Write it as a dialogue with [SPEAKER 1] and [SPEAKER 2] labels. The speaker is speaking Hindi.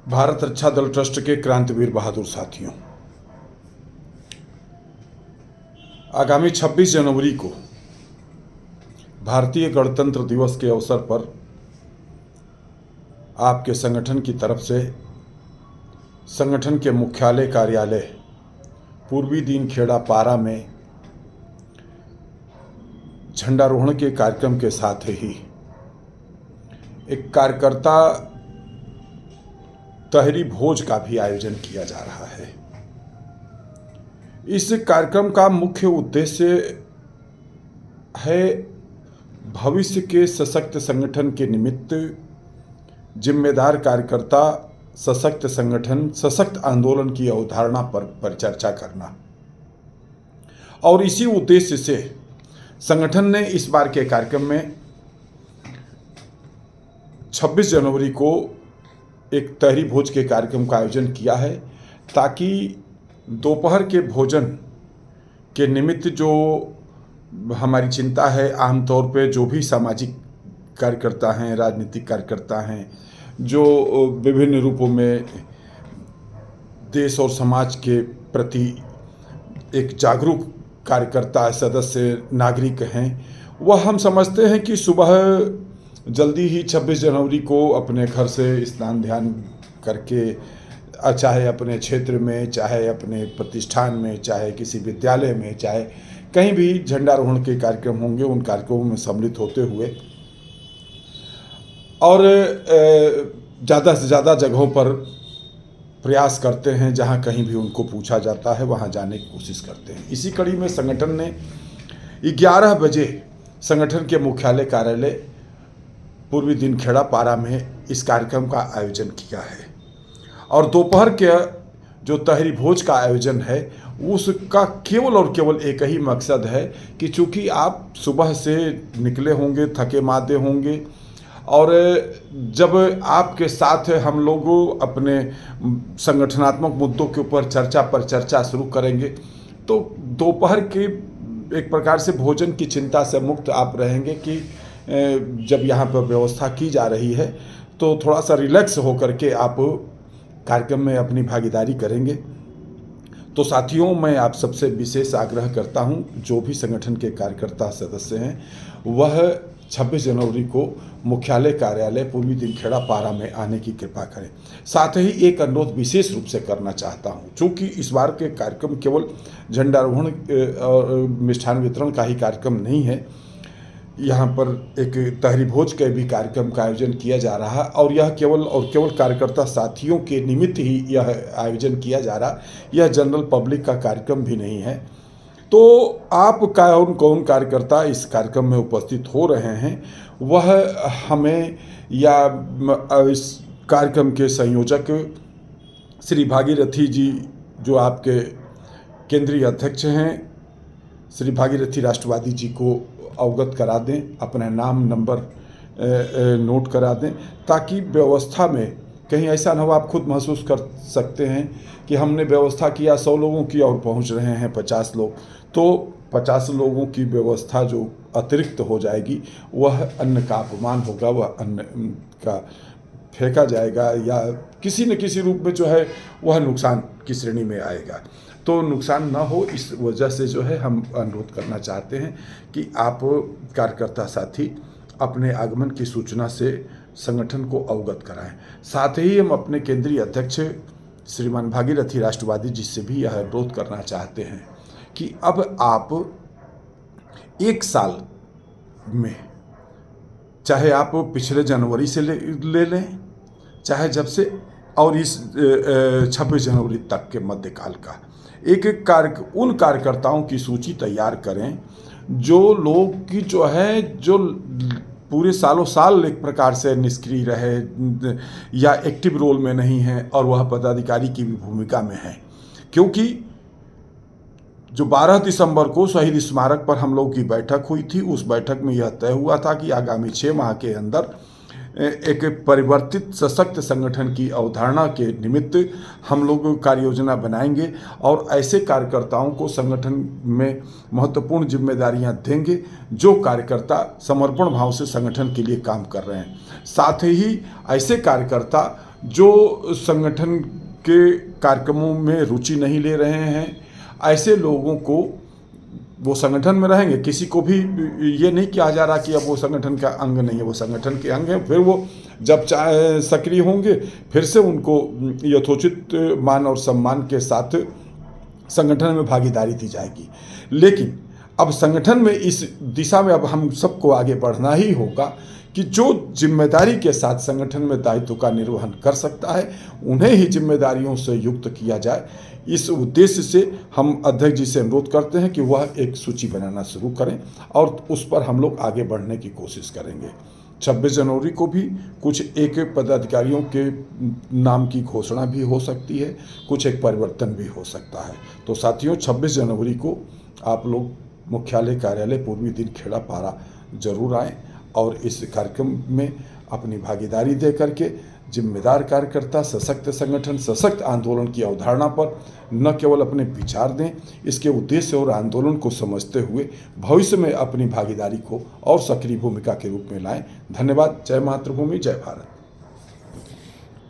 [SPEAKER 1] भारत रक्षा दल ट्रस्ट के क्रांतिवीर बहादुर साथियों, आगामी 26 जनवरी को भारतीय गणतंत्र दिवस के अवसर पर आपके संगठन की तरफ से संगठन के मुख्यालय कार्यालय पूर्वी दीनखेड़ा पारा में झंडारोहण के कार्यक्रम के साथ ही एक कार्यकर्ता तहरी भोज का भी आयोजन किया जा रहा है। इस कार्यक्रम का मुख्य उद्देश्य है भविष्य के सशक्त संगठन के निमित्त जिम्मेदार कार्यकर्ता, सशक्त संगठन, सशक्त आंदोलन की अवधारणा पर चर्चा करना। और इसी उद्देश्य से संगठन ने इस बार के कार्यक्रम में 26 जनवरी को एक तहरी भोज के कार्यक्रम का आयोजन किया है, ताकि दोपहर के भोजन के निमित्त जो हमारी चिंता है, आमतौर पे जो भी सामाजिक कार्यकर्ता हैं, राजनीतिक कार्यकर्ता हैं, जो विभिन्न रूपों में देश और समाज के प्रति एक जागरूक कार्यकर्ता, सदस्य, नागरिक हैं, वह हम समझते हैं कि सुबह जल्दी ही 26 जनवरी को अपने घर से स्नान ध्यान करके, चाहे अपने क्षेत्र में, चाहे अपने प्रतिष्ठान में, चाहे किसी विद्यालय में, चाहे कहीं भी झंडारोहण के कार्यक्रम होंगे, उन कार्यक्रमों में सम्मिलित होते हुए और ज़्यादा से ज़्यादा जगहों पर प्रयास करते हैं, जहां कहीं भी उनको पूछा जाता है वहां जाने की कोशिश करते हैं। इसी कड़ी में संगठन ने 11 बजे संगठन के मुख्यालय कार्यालय पूर्वी दीनखेड़ा पारा में इस कार्यक्रम का आयोजन किया है। और दोपहर के जो तहरी भोज का आयोजन है, उसका केवल और केवल एक ही मकसद है कि चूँकि आप सुबह से निकले होंगे, थके मादे होंगे, और जब आपके साथ हम लोग अपने संगठनात्मक मुद्दों के ऊपर चर्चा शुरू करेंगे, तो दोपहर के एक प्रकार से भोजन की चिंता से मुक्त आप रहेंगे कि जब यहाँ पर व्यवस्था की जा रही है तो थोड़ा सा रिलैक्स होकर के आप कार्यक्रम में अपनी भागीदारी करेंगे। तो साथियों, मैं आप सबसे विशेष आग्रह करता हूँ, जो भी संगठन के कार्यकर्ता सदस्य हैं वह 26 जनवरी को मुख्यालय कार्यालय पूर्वी दीनखेड़ा पारा में आने की कृपा करें। साथ ही एक अनुरोध विशेष रूप से करना चाहता हूँ, चूँकि इस बार के कार्यक्रम केवल झंडारोहण और मिष्ठान वितरण का ही कार्यक्रम नहीं है, यहाँ पर एक तहरी भोज के भी कार्यक्रम का आयोजन किया जा रहा है। और यह केवल कार्यकर्ता साथियों के निमित्त ही यह आयोजन किया जा रहा, यह जनरल पब्लिक का कार्यक्रम भी नहीं है। तो आप कौन कार्यकर्ता इस कार्यक्रम में उपस्थित हो रहे हैं, वह हमें या इस कार्यक्रम के संयोजक श्री भागीरथी जी, जो आपके केंद्रीय अध्यक्ष हैं, श्री भागीरथी राष्ट्रवादी जी को अवगत करा दें, अपना नाम नंबर नोट करा दें, ताकि व्यवस्था में कहीं ऐसा न हो आप खुद महसूस कर सकते हैं कि हमने व्यवस्था किया 100 लोगों की और पहुंच रहे हैं 50 लोग, तो 50 लोगों की व्यवस्था जो अतिरिक्त हो जाएगी वह अन्न का अपमान होगा, वह अन्न का फेंका जाएगा या किसी न किसी रूप में जो है वह नुकसान की श्रेणी में आएगा। तो नुकसान ना हो, इस वजह से जो है हम अनुरोध करना चाहते हैं कि आप कार्यकर्ता साथी अपने आगमन की सूचना से संगठन को अवगत कराएं। साथ ही हम अपने केंद्रीय अध्यक्ष श्रीमान भागीरथी राष्ट्रवादी जी से भी यह अनुरोध करना चाहते हैं कि अब आप एक साल में, चाहे आप पिछले जनवरी से ले लें, चाहे जब से, और इस 26 जनवरी तक के मध्यकाल का एक उन कार्यकर्ताओं की सूची तैयार करें जो लोग की जो है, जो पूरे सालों साल एक प्रकार से निष्क्रिय रहे या एक्टिव रोल में नहीं है और वह पदाधिकारी की भी भूमिका में है। क्योंकि जो 12 दिसंबर को शहीद स्मारक पर हम लोग की बैठक हुई थी, उस बैठक में यह तय हुआ था कि आगामी 6 माह के अंदर एक परिवर्तित सशक्त संगठन की अवधारणा के निमित्त हम लोग कार्य योजना बनाएंगे और ऐसे कार्यकर्ताओं को संगठन में महत्वपूर्ण जिम्मेदारियां देंगे जो कार्यकर्ता समर्पण भाव से संगठन के लिए काम कर रहे हैं। साथ ही ऐसे कार्यकर्ता जो संगठन के कार्यक्रमों में रुचि नहीं ले रहे हैं, ऐसे लोगों को वो संगठन में रहेंगे। किसी को भी ये नहीं किया जा रहा कि अब वो संगठन का अंग नहीं है, वो संगठन के अंग हैं। फिर वो जब सक्रिय होंगे फिर से उनको यथोचित मान और सम्मान के साथ संगठन में भागीदारी दी जाएगी। लेकिन अब संगठन में इस दिशा में अब हम सबको आगे बढ़ना ही होगा कि जो जिम्मेदारी के साथ संगठन में दायित्व का निर्वहन कर सकता है उन्हें ही जिम्मेदारियों से युक्त किया जाए। इस उद्देश्य से हम अध्यक्ष जी से अनुरोध करते हैं कि वह एक सूची बनाना शुरू करें और उस पर हम लोग आगे बढ़ने की कोशिश करेंगे। 26 जनवरी को भी कुछ एक पदाधिकारियों के नाम की घोषणा भी हो सकती है, कुछ एक परिवर्तन भी हो सकता है। तो साथियों, 26 जनवरी को आप लोग मुख्यालय कार्यालय पूर्वी दिनखेड़ा पारा जरूर आएँ और इस कार्यक्रम में अपनी भागीदारी दे करके जिम्मेदार कार्यकर्ता, सशक्त संगठन, सशक्त आंदोलन की अवधारणा पर न केवल अपने विचार दें, इसके उद्देश्य और आंदोलन को समझते हुए भविष्य में अपनी भागीदारी को और सक्रिय भूमिका के रूप में लाएं। धन्यवाद। जय मातृभूमि, जय भारत।